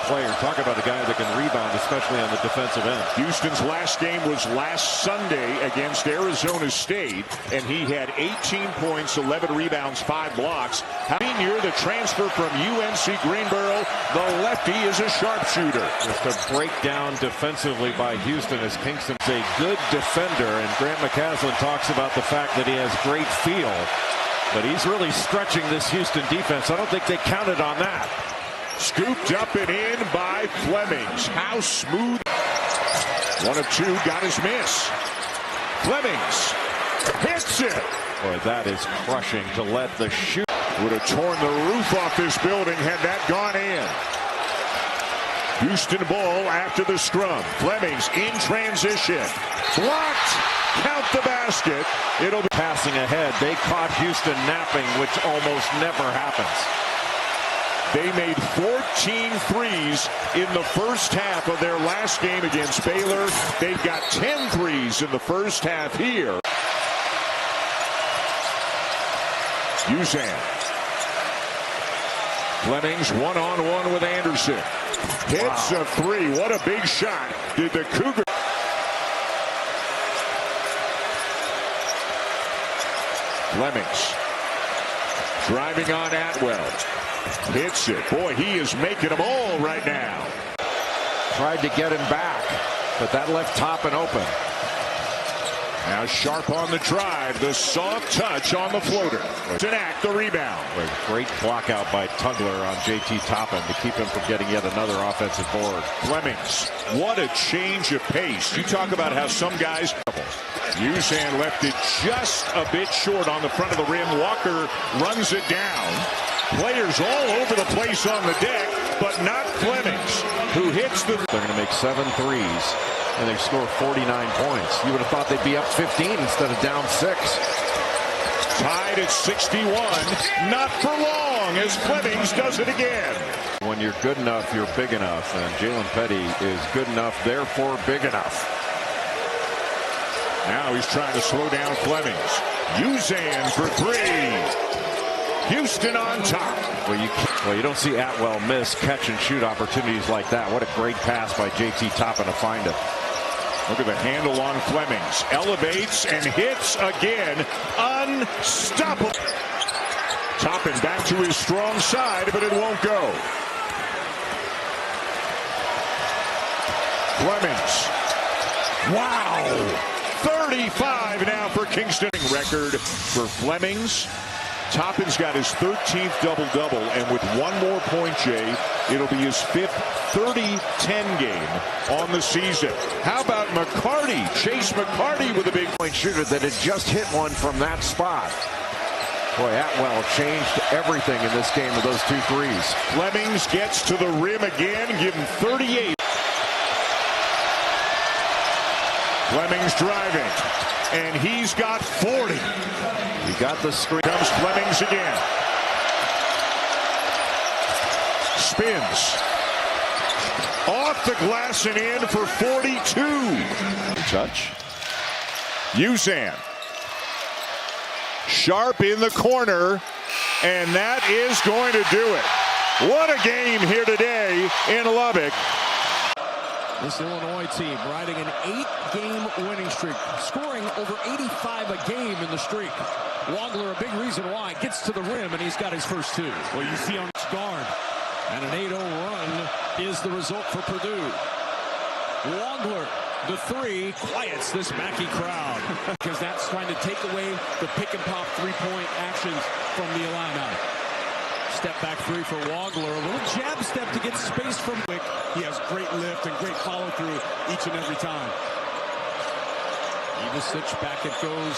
player. Talk about a guy that can rebound, especially on the defensive end. Houston's last game was last Sunday against Arizona State, and he had 18 points, 11 rebounds, 5 blocks. Senior, the transfer from UNC Greensboro, the lefty is a sharpshooter. Just a breakdown defensively by Houston as Kingston's a good defender, and Grant McCaslin talks about the fact that he has great feel. But he's really stretching this Houston defense. I don't think they counted on that. Scooped up and in by Flemings. How smooth. 1 of 2, got his miss. Flemings hits it. Boy, that is crushing to let the shoot. Would have torn the roof off this building had that gone in. Houston ball after the scrum. Flemings in transition. Blocked. Count the basket. It'll be passing ahead. They caught Houston napping, which almost never happens. They made 14 threes in the first half of their last game against Baylor. They've got 10 threes in the first half here. Uzan. Flemings one-on-one with Anderson. Hits a 3. What a big shot. Did the Cougars. Flemings driving on Atwell. Hits it. Boy, he is making them all right now. Tried to get him back, but that left Toppin open. Now Sharp on the drive. The soft touch on the floater. Tanak the rebound. A great block out by Tugler on JT Toppin to keep him from getting yet another offensive board. Flemings. What a change of pace. You talk about how some guys. Uzan left it just a bit short on the front of the rim. Walker runs it down. Players all over the place on the deck, but not Flemings, who hits the. They're going to make 7 threes, and they've scored 49 points. You would have thought they'd be up 15 instead of down 6. Tied at 61. Not for long as Flemings does it again. When you're good enough, you're big enough, and Jalen Petty is good enough, therefore big enough. Now he's trying to slow down Flemings. Uzan for 3. Houston on top. Well, you don't see Atwell miss catch and shoot opportunities like that. What a great pass by JT Toppin to find it. Look at the handle on Flemings. Elevates and hits again. Unstoppable. Toppin back to his strong side, but it won't go. Flemings. Wow. 35 now for Kingston. Record for Flemings. Toppin's got his 13th double-double, and with 1 more point, Jay, it'll be his 5th 30-10 game on the season. How about McCarty? Chase McCarty with a big point shooter that had just hit one from that spot. Boy, Atwell changed everything in this game with those 2 threes. Flemings gets to the rim again, give him 38. Flemings driving, and he's got 40. He got the screen. Comes Flemings again. Spins. Off the glass and in for 42. Touch. Uzan. Sharp in the corner, and that is going to do it. What a game here today in Lubbock. This Illinois team riding an 8-game winning streak, scoring over 85 a game in the streak. Wagler, a big reason why, gets to the rim, and he's got his first 2. Well, you see on his guard, and an 8-0 run is the result for Purdue. Wagler, the 3, quiets this Mackey crowd because that's trying to take away the pick-and-pop 3-point actions from the Illini. Step back 3 for Wagler. A little jab step to get space from Wick. He has great lift and great follow-through each and every time. Ivasic back it goes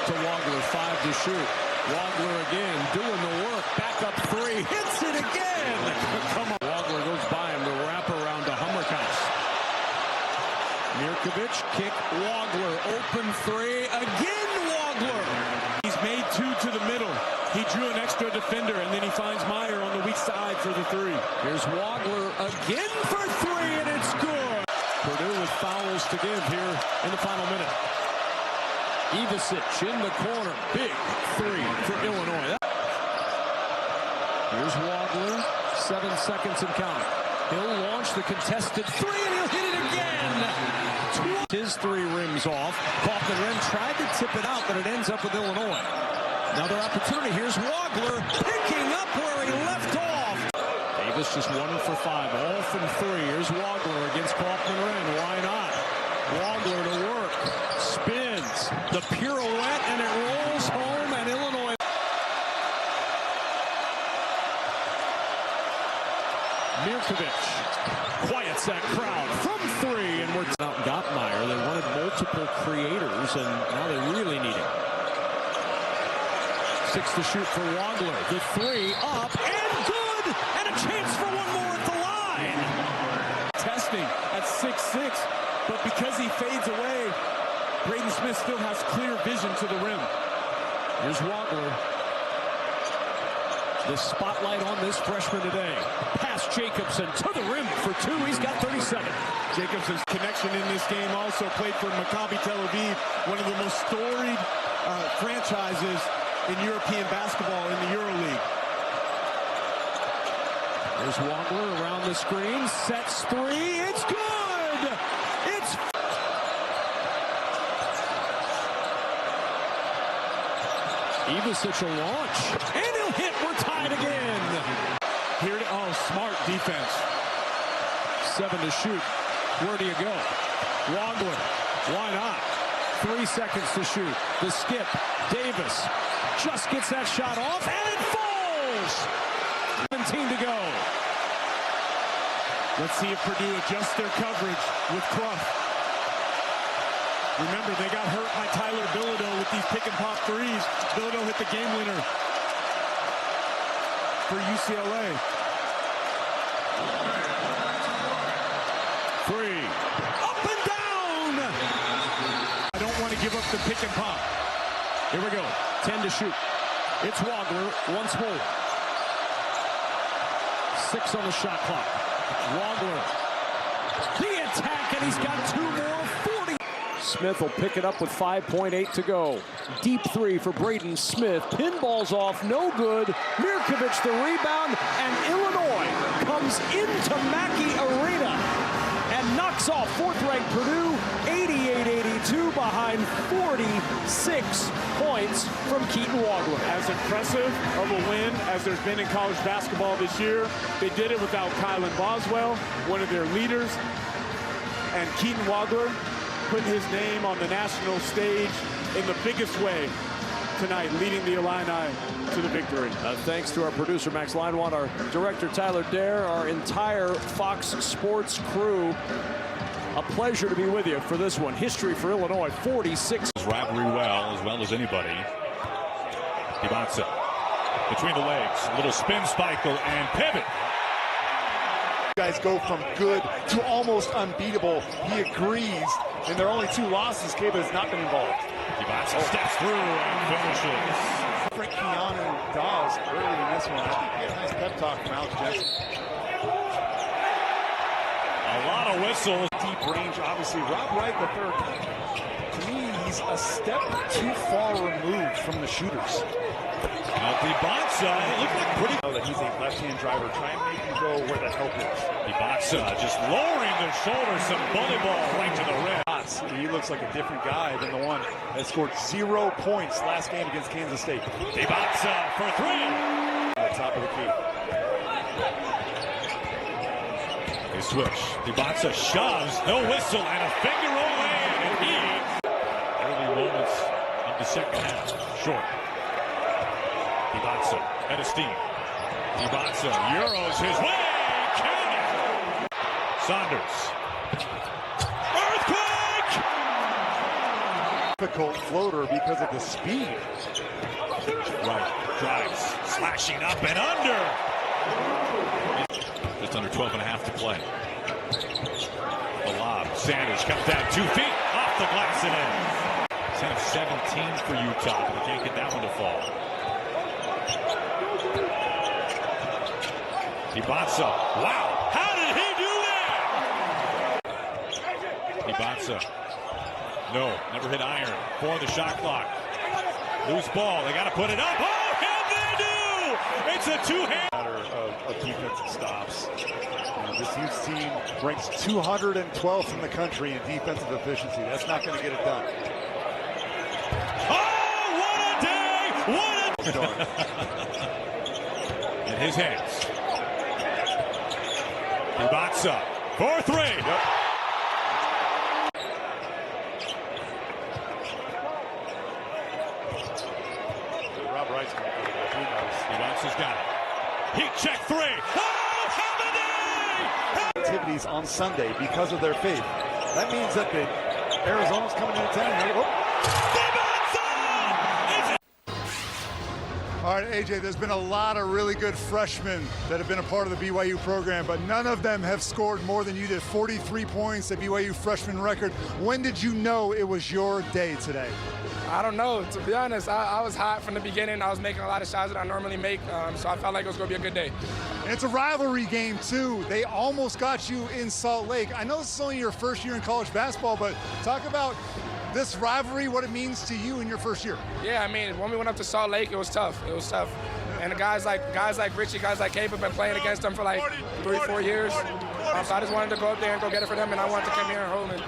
to Wagler. 5 to shoot. Wagler again doing the work. Back up 3. Hits it again. Come on. Wagler goes by him. The wrap around to Hummerkaus. Mirkovic kick. Wagler open 3. Again Wagler. He's made 2 to the middle. He drew an extra defender, and then he finds Meyer on the weak side for the 3. Here's Wagler again for 3, and it's good. Purdue with fouls to give here in the final minute. Ivasic in the corner. Big 3 for Illinois. Here's Wagler. 7 seconds and counting. He'll launch the contested three, and he'll hit it again. His three rims off. Kaufman Ren tried to tip it out, but it ends up with Illinois. Another opportunity. Here's Wagler picking up where he left off. Davis just 1 for 5, all from 3. Here's Wagler against Kaufman Ren. Why not? Wagler to work. Spins. The pirouette, and it rolls home, and Illinois. Mirkovic quiets that crowd from 3, and we're out Gottmeyer. They wanted multiple creators, and now they really need it. 6 to shoot for Wagler. The 3 up and good, and a chance for one more at the line. Testing at 6'6", but because he fades away, Braden Smith still has clear vision to the rim. Here's Wagler. The spotlight on this freshman today. Past Jacobson to the rim for 2. He's got 37. Jacobson's connection in this game also played for Maccabi Tel Aviv, one of the most storied franchises in European basketball in the EuroLeague. There's Wagler around the screen, sets 3. It's good! It's... Ivasic a launch, and he'll hit. We're tied again. Here, smart defense. 7 to shoot. Where do you go? Wagler, why not? 3 seconds to shoot. The skip. Davis just gets that shot off, and it falls. 17 to go. Let's see if Purdue adjusts their coverage with Clough. Remember, they got hurt by Tyler Bilodeau with these pick-and-pop threes. Bilodeau hit the game winner for UCLA. 3. Up and down! I don't want to give up the pick-and-pop. Here we go. 10 to shoot. It's Wagler once more. 6 on the shot clock. Wagler. The attack, and he's got 2 more. 40. Smith will pick it up with 5.8 to go. Deep 3 for Braden Smith. Pinballs off, no good. Mirkovic the rebound, and Illinois comes into Mackey Arena and knocks off 4th-ranked Purdue, 88-82, behind 46 points from Keaton Wagler. As impressive of a win as there's been in college basketball this year, they did it without Kylan Boswell, one of their leaders, and Keaton Wagler putting his name on the national stage in the biggest way tonight, leading the Illini to the victory. Thanks to our producer, Max Linewand, our director, Tyler Dare, our entire Fox Sports crew. A pleasure to be with you for this one. History for Illinois, 46. Rivalry well as anybody. Dybantsa between the legs, little spin cycle and pivot. Guys go from good to almost unbeatable. He agrees, and there are only 2 losses. Kaba has not been involved. Dybantsa steps through and finishes. Frank Keanu Dawes early in this one. I think he had a nice pep talk from Alex Jensen. A lot of whistles. Deep range, obviously. Rob Wright, the third. To me, he's a step too far removed from the shooters. Now Dybantsa, it looked like pretty. That he's a left-hand driver. Try and make him go where the help is. Dybantsa just lowering the shoulders, some bully ball right to the rim. He looks like a different guy than the one that scored 0 points last game against Kansas State. Dybantsa for 3. At the top of the key. They switch. Dybantsa shoves, no whistle, and a finger roll in. And he, early moments of the second half. Short. Dybantsa, head of steam. Dybantsa, Euros his way. Count it. Saunders. Earthquake! Difficult floater because of the speed. Right, drives, slashing up and under. Just under 12 and a half to play. The lob, Sanders comes down 2 feet, off the glass and in. 10 of 17 for Utah, but they can't get that one to fall. Dybantsa, wow, how did he do that? Dybantsa, no, never hit iron. 4 on the shot clock. Loose ball, they got to put it up. Oh, and they do! It's a 2-hand. Matter of defensive stops. This Hughes team ranks 212th in the country in defensive efficiency. That's not going to get it done. Oh, what a day! What a in his hands. Dybantsa for three. Yep. Rob Wright's going to go to that. Who knows? Dybantsa's got it. Heat check three. Oh, have a day! Activities on Sunday because of their faith. That means that the Arizona's coming into town. All right, AJ, there's been a lot of really good freshmen that have been a part of the BYU program, but none of them have scored more than you did. 43 points, the BYU freshman record. When did you know it was your day today? I don't know. To be honest, I was hot from the beginning. I was making a lot of shots that I normally make, so I felt like it was going to be a good day. And it's a rivalry game, too. They almost got you in Salt Lake. I know this is only your first year in college basketball, but talk about this rivalry, what it means to you in your first year. Yeah, I mean, when we went up to Salt Lake, it was tough. It was tough. And the guys like Richie, guys like Cape have been playing against them for like 3-4 years. So I just wanted to go up there and go get it for them, and I wanted to come here and hold it.